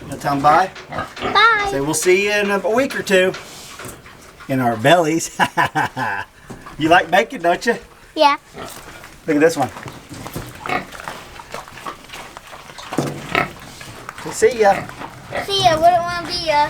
Tell them bye. Bye. Say we'll see you in a week or two. In our bellies. You like bacon, don't you? Yeah. Look at this one. We'll see ya. See ya. Wouldn't want to be ya.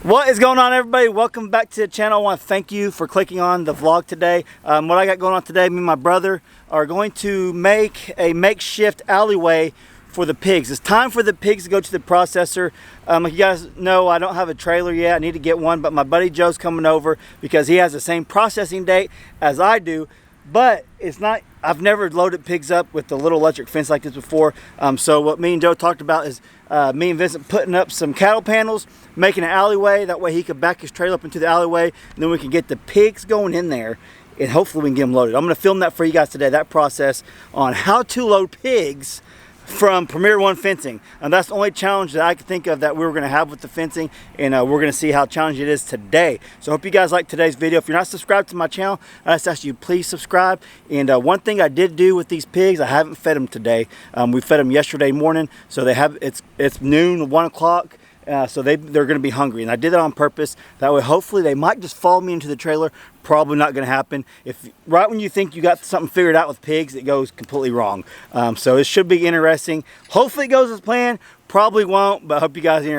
What is going on, everybody? Welcome back to the channel. I want to thank you for clicking on the vlog today. What I got going on today, me and my brother are going to make a makeshift alleyway for the pigs. It's time for the pigs to go to the processor. Like you guys know, I don't have a trailer yet. I need to get one, but my buddy Joe's coming over because he has the same processing date as I do. But it's not, I've never loaded pigs up with the little electric fence like this before. So what me and Joe talked about is me and Vincent putting up some cattle panels, making an alleyway. That way he could back his trailer up into the alleyway, and then we can get the pigs going in there, and hopefully we can get them loaded. I'm going to film that for you guys today, that process on how to load pigs from Premier One Fencing. And that's the only challenge that I could think of that we were going to have with the fencing, and we're going to see how challenging it is today. So I hope you guys like today's video. If you're not subscribed to my channel, I just ask you please subscribe. And one thing I did do with these pigs, I haven't fed them today. We fed them yesterday morning, so they have it's noon, 1 o'clock. So they're going to be hungry, and I did that on purpose. That way, hopefully, they might just follow me into the trailer. Probably not going to happen. If right when you think you got something figured out with pigs, it goes completely wrong. So it should be interesting. Hopefully, it goes as planned. Probably won't, but I hope you guys are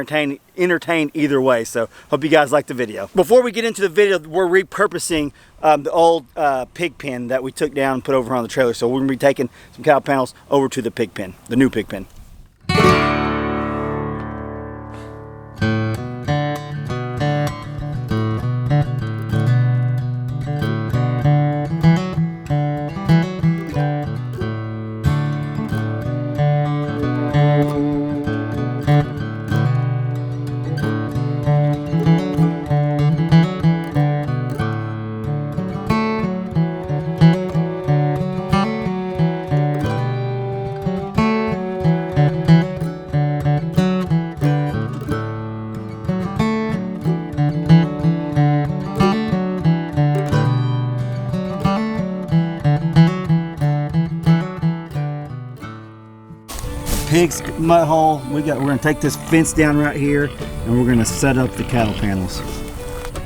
entertained either way. So hope you guys like the video. Before we get into the video, we're repurposing the old pig pen that we took down and put over on the trailer. So we're going to be taking some cow panels over to the pig pen, the new pig pen. Pigs mud hole. We're gonna take this fence down right here, and we're gonna set up the cattle panels.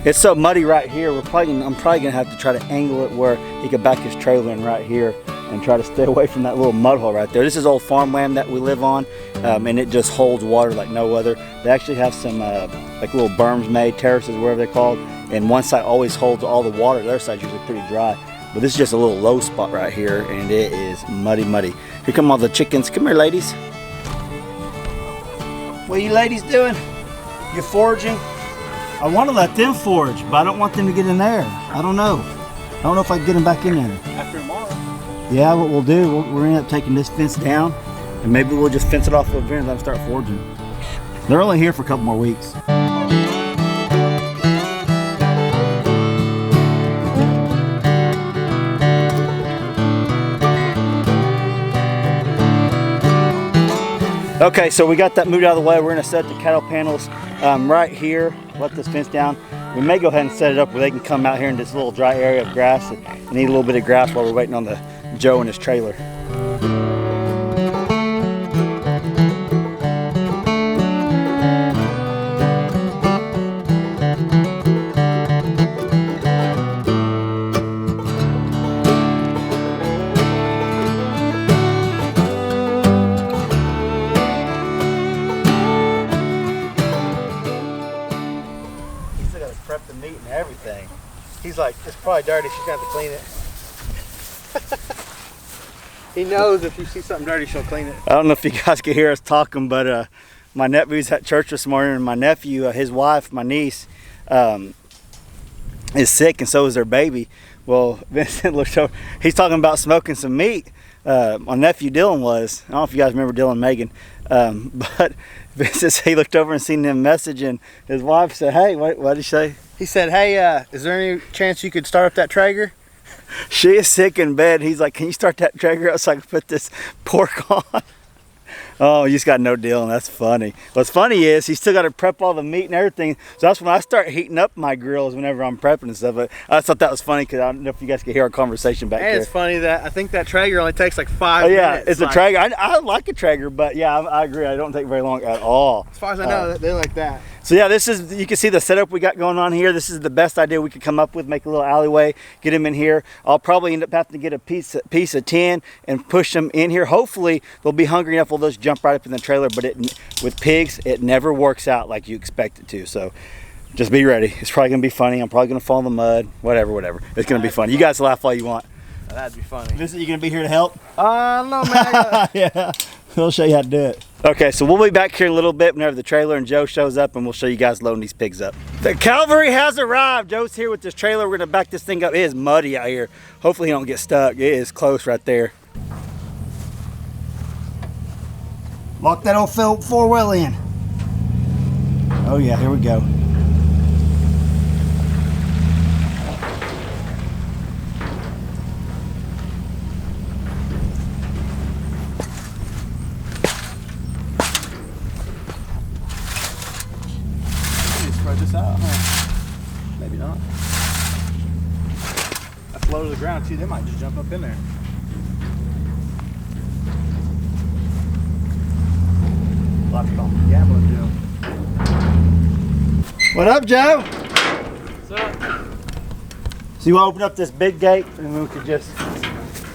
It's so muddy right here. I'm probably gonna have to try to angle it where he could back his trailer in right here and try to stay away from that little mud hole right there. This is old farmland that we live on, and it just holds water like no other. They actually have some like little berms made, terraces, whatever they're called, and one side always holds all the water. The other side's usually pretty dry. But this is just a little low spot right here, and it is muddy, muddy. Here come all the chickens. Come here, ladies. What are you ladies doing? You're foraging? I want to let them forage, but I don't want them to get in there. I don't know. I don't know if I can get them back in there. After tomorrow. Yeah, what we'll do, we're going to end up taking this fence down, and maybe we'll just fence it off over here and let them start foraging. They're only here for a couple more weeks. Okay, so we got that moved out of the way. We're going to set the cattle panels right here. Let this fence down. We may go ahead and set it up where they can come out here in this little dry area of grass and eat a little bit of grass while we're waiting on the Joe and his trailer. Prep the meat and everything. He's like, it's probably dirty, she's got to clean it. He knows if you see something dirty, she'll clean it. I don't know if you guys can hear us talking, but my nephew's at church this morning, and my nephew, his wife, my niece, is sick, and so is their baby. Well, Vincent looked over, he's talking about smoking some meat. My nephew Dylan was, I don't know if you guys remember Dylan and Megan, but Vincent, he looked over and seen them message, and his wife said, hey, what did he say? He said, hey, is there any chance you could start up that Traeger? She is sick in bed. He's like, can you start that Traeger up so I can put this pork on? Oh, you just got no deal, and that's funny. What's funny is he's still got to prep all the meat and everything. So that's when I start heating up my grills whenever I'm prepping and stuff. But I thought that was funny because I don't know if you guys could hear our conversation back And there. it's funny that I think that Traeger only takes like 5 minutes. Oh yeah, it's a Traeger. I like a Traeger, but yeah, I agree. I don't take very long at all. As far as I know, they're like that. So yeah, this is, you can see the setup we got going on here. This is the best idea we could come up with, make a little alleyway, get them in here. I'll probably end up having to get a piece of tin and push them in here. Hopefully they'll be hungry enough, they'll just jump right up in the trailer, but with pigs, it never works out like you expect it to. So just be ready. It's probably gonna be funny. I'm probably gonna fall in the mud, whatever. It's gonna be funny. You guys laugh all you want. That'd be funny. Vincent, you gonna be here to help? I don't know, man. Yeah, we'll show you how to do it. Okay, so we'll be back here in a little bit whenever the trailer and Joe shows up, and we'll show you guys loading these pigs up. The cavalry has arrived. Joe's here with this trailer. We're gonna back this thing up. It is muddy out here. Hopefully he don't get stuck. It is close right there. Lock that old four-wheel in. Oh yeah, here we go. Spread this out, huh? Maybe not. That's low to the ground too. They might just jump up in there. Lots of gambling, Joe. What up, Joe? What's up? So you want to open up this big gate, and we could just...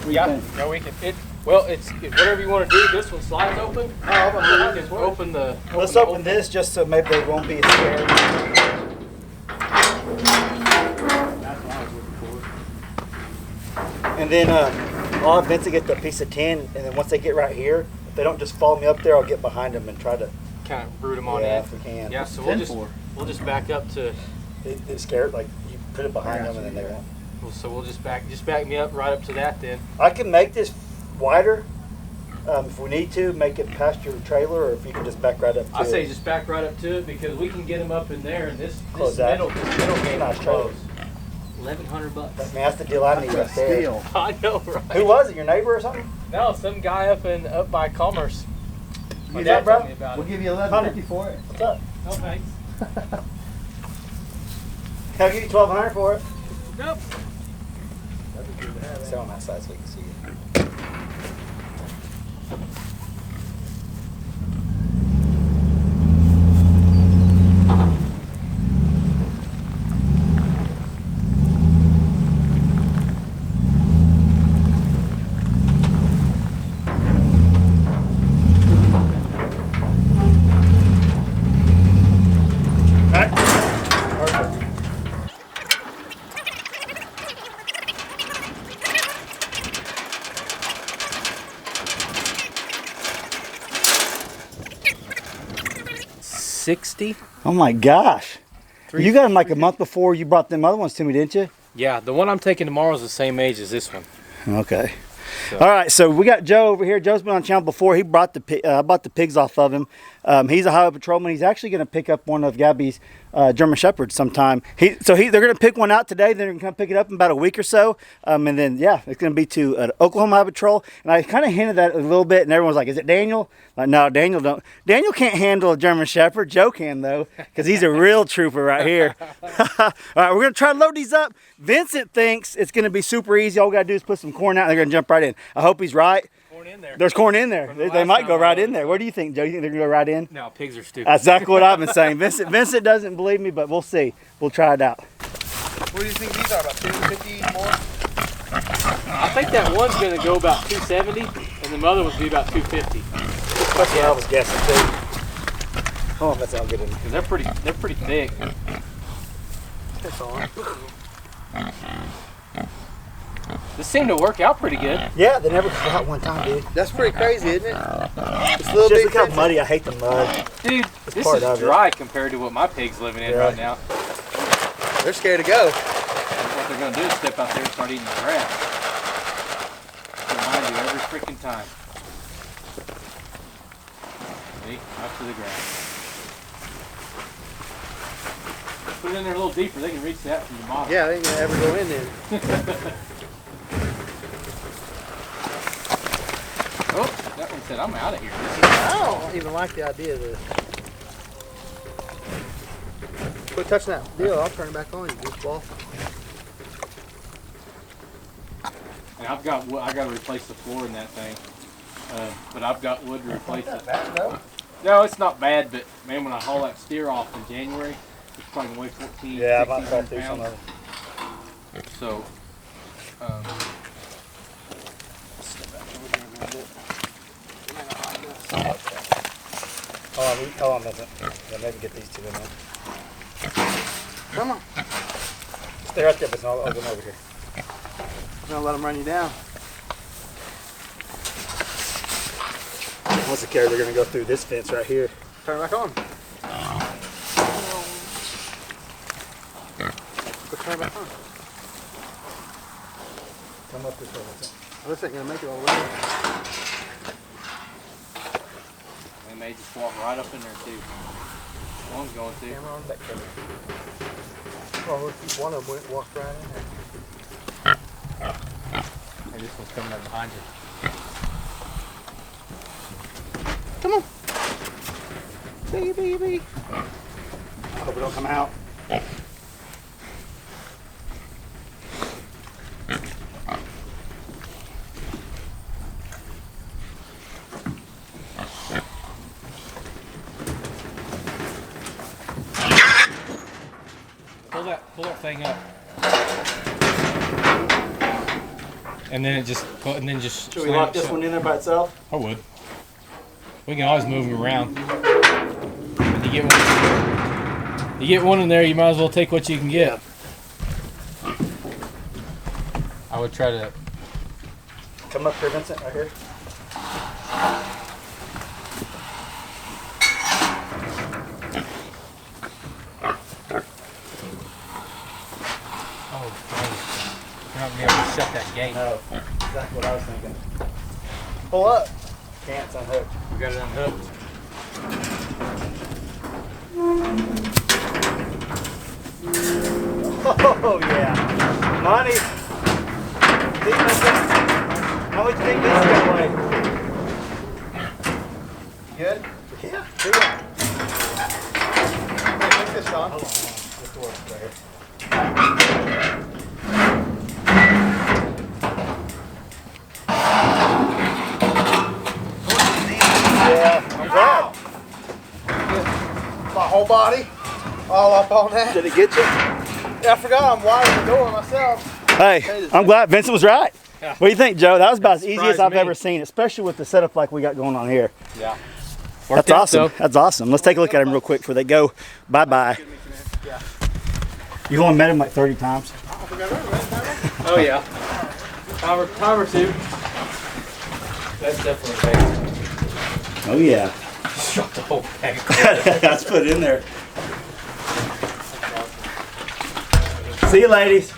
Yeah, no, we can. It's whatever you want to do. This one slides open. Oh, I'm We can open the. Let's open this just so maybe they won't be scared. And then I'll have Vincent get the piece of tin, and then once they get right here, if they don't just follow me up there, I'll get behind them and try to. Kind of root them on Yeah, in. if we can. Yeah, so we'll just back up to. They're scared, like you put it behind them, and then they won't. So we'll just back me up right up to that then. I can make this wider if we need to, make it past your trailer, or if you can just back right up to I say it. just back right up to it because we can get them up in there, and this Close that. middle gate Nice is trailer. closed. $1,100. Man, that's the deal I need right there. Steal. I know, right? Who was it? Your neighbor or something? No, some guy up by Commerce. My Use dad that, bro? told me about We'll it. give you $11.50 for it. What's up? No thanks. Can I give you $1,200 for it? Nope. Sit on that side so we can see it. $60. Oh my gosh. You got them like a month before you brought them other ones to me, didn't you? Yeah, the one I'm taking tomorrow is the same age as this one. Okay. So. All right, so we got Joe over here. Joe's been on the channel before. He brought I bought the pigs off of him. He's a highway patrolman. He's actually going to pick up one of Gabby's German Shepherds sometime. They're going to pick one out today. They're going to pick it up in about a week or so. And then, yeah, it's going to be to an Oklahoma Highway Patrol. And I kind of hinted at it a little bit, and everyone's like, is it Daniel? Like, no, Daniel don't. Daniel can't handle a German Shepherd. Joe can, though, because he's a real trooper right here. All right, we're going to try to load these up. Vincent thinks it's going to be super easy. All we got to do is put some corn out, and they're going to jump right in. I hope he's right. Corn in there. There's corn in there. the They last might go time right I in there. Where do you think, Joe? You think they're going to go right in? No, pigs are stupid. That's exactly what I've been saying. Vincent doesn't believe me, but we'll see. We'll try it out. What do you think these are? About 250 more? I think that one's going to go about 270, and the other one's be about 250. That's what I was guessing too. Oh, that sounds good. Because they're pretty thick. That's on. This seemed to work out pretty good. Yeah, they never got out one time, dude. That's pretty crazy, isn't it? It's a Just little bit look how muddy. I hate the mud. Dude, this part is of it. dry compared to what my pig's living in Yeah. right now. They're scared to go. And what they're going to do is step out there and start eating the grass. Remind you every freaking time. See? Out to the grass. Put it in there a little deeper. They can reach that from the bottom. Yeah, they ain't gonna ever go in there. Oh, that one said, I'm out of here. I don't even like the idea of this. Quit touching that deal. I'll turn it back on, you goofball. And I got to replace the floor in that thing. But I've got wood to replace it. No, it's not bad, but man, when I haul that steer off in January, it's probably going to weigh 14, Yeah, I might 16 fall through some pounds. of it. So, Hold on a minute. Yeah, maybe get these two in there. Come on. Stay right there, but I'll go over here. I'm gonna let them run you down. Once the carrier, they're going to go through this fence right here. Turn it back on. Quit turn it back on. Come up this way. This ain't gonna make it all the way. they may just walk right up in there too. One's going to. Camera on that camera. Oh, one of them walked right in there. Hey, this one's coming up behind you. Come on. Baby. I hope it don't come out. Pull that thing up. And then just Should we lock this one in there by itself? I would. We can always move them around. And you get one in there, you might as well take what you can get. I would try to. Come up here, Vincent, right here. Oh, you're not gonna be able to shut that gate. No, exactly what I was thinking. Pull up. Can't, it's unhooked. We got it unhooked. Oh yeah, money. See, Vincent? How much do you think this is gonna weigh? Good? Yeah. Do that. Hey, take this, Sean. Hold on. This works right here. Yeah, I'm glad. My whole body, all up on that. Did it get you? Yeah, I forgot I'm wiring the door myself. Hey, I'm glad Vincent was right. Yeah. What do you think, Joe? That was about as easy as surprised I've me. ever seen, especially with the setup like we got going on here. Yeah. That's awesome. That's awesome. Let's take a look at him real quick before they go bye-bye. Yeah. You've only met him like 30 times. Oh yeah. Time or two. That's definitely big. Oh, yeah. Shut the whole bag. That's put in there. See you, ladies.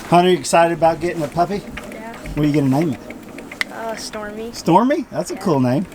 Hunter, you excited about getting a puppy? Yeah. What are you going to name it? Stormy. Stormy? That's a cool name.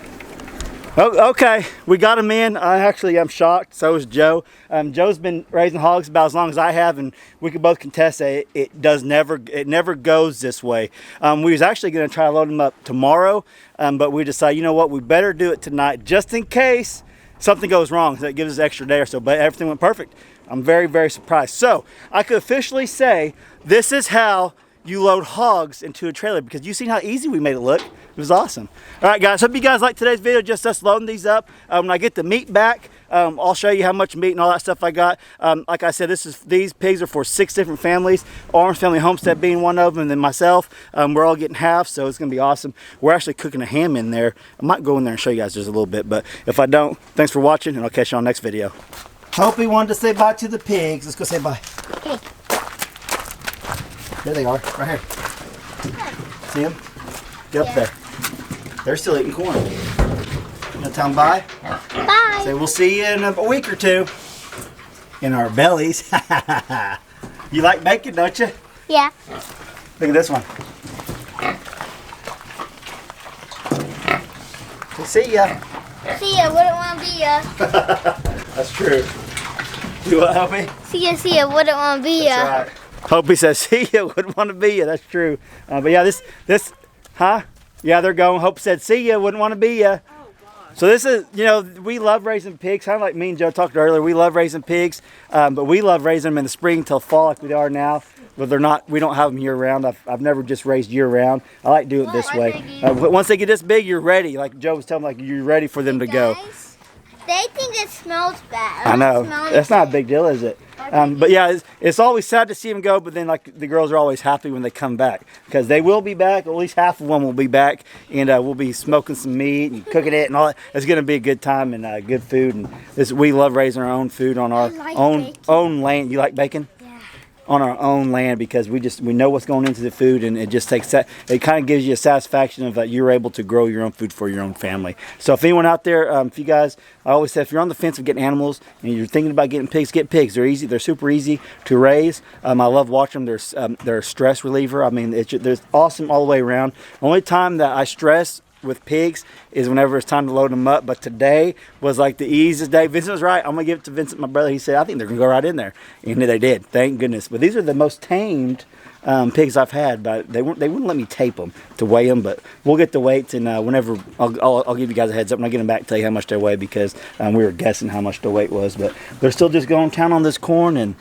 Oh, okay, we got him in. I'm shocked. So is Joe. Joe's been raising hogs about as long as I have, and we could both contest that it never goes this way. We was actually going to try to load him up tomorrow, but we decided, you know what, we better do it tonight just in case something goes wrong. So it gives us an extra day or so. But everything went perfect. I'm very, very surprised. So I could officially say this is how you load hogs into a trailer, because you seen how easy we made it look. It was awesome. All right, guys, hope you guys liked today's video, just us loading these up. When I get the meat back, I'll show you how much meat and all that stuff I got. Like I said, these pigs are for 6 different families, Orange Family Homestead being one of them, and then myself. We're all getting half, so it's gonna be awesome. We're actually cooking a ham in there. I might go in there and show you guys just a little bit, but if I don't, thanks for watching, and I'll catch you on the next video. Hope he wanted to say bye to the pigs. Let's go say bye. Okay. There they are, right here. See them? Get up there. They're still eating corn. You gonna tell them bye? Bye. Say we'll see you in a week or two. In our bellies. You like bacon, don't you? Yeah. Look at this one. We'll see ya. See ya. Wouldn't want to be ya. That's true. You want to help me? See ya, wouldn't want to be ya. That's right. Hope says, see ya, wouldn't want to be ya. That's true. But yeah, huh? Yeah, they're going. Hope said, see ya, wouldn't want to be ya. So this is, you know, we love raising pigs. Kind of like me and Joe talked earlier. We love raising pigs, but we love raising them in the spring till fall like we are now. But they're not. We don't have them year round. I've never just raised year round. I like to do it this way. Once they get this big, you're ready. Like Joe was telling me, like you're ready for them to go. They think it smells bad. I know. That's not a big deal, is it? But yeah, it's always sad to see them go. But then, like the girls are always happy when they come back because they will be back. At least half of them will be back, and we'll be smoking some meat and cooking it and all that. It's going to be a good time and good food. And we love raising our own food on our own land. You like bacon? On our own land because we know what's going into the food, and it just takes that. It kind of gives you a satisfaction of that you're able to grow your own food for your own family. So if anyone out there, if you guys, I always say if you're on the fence of getting animals and you're thinking about getting pigs, get pigs. They're easy. They're super easy to raise. I love watching them. They're a stress reliever. I mean, they're awesome all the way around. Only time that I stress with pigs is whenever it's time to load them up, but today was like the easiest day. Vincent was right. I'm gonna give it to Vincent, my brother. He said I think they're gonna go right in there, and they did. Thank goodness. But these are the most tamed pigs I've had, but they wouldn't let me tape them to weigh them. But we'll get the weights, and whenever I'll give you guys a heads up when I get them back, tell you how much they weigh because we were guessing how much the weight was. But they're still just going town on this corn, and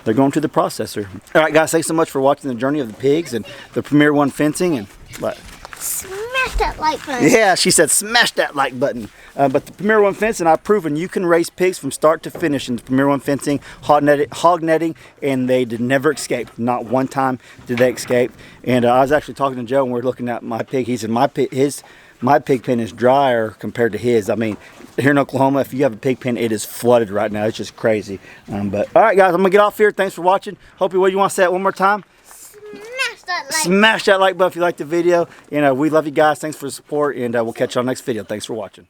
they're going to the processor. All right, guys, thanks so much for watching the journey of the pigs and the Premier One fencing and what. Smash that like button. Yeah, she said smash that like button. But the Premier One fencing, I've proven you can raise pigs from start to finish in the Premier One fencing, hog netting, and they did never escape. Not one time did they escape. And I was actually talking to Joe when we were looking at my pig. He said my pig pen is drier compared to his. I mean, here in Oklahoma, if you have a pig pen, it is flooded right now. It's just crazy. But all right, guys, I'm gonna get off here. Thanks for watching. Hope you want to say it one more time. Smash that like button if you liked the video. And we love you guys. Thanks for the support, and we'll catch you on the next video. Thanks for watching.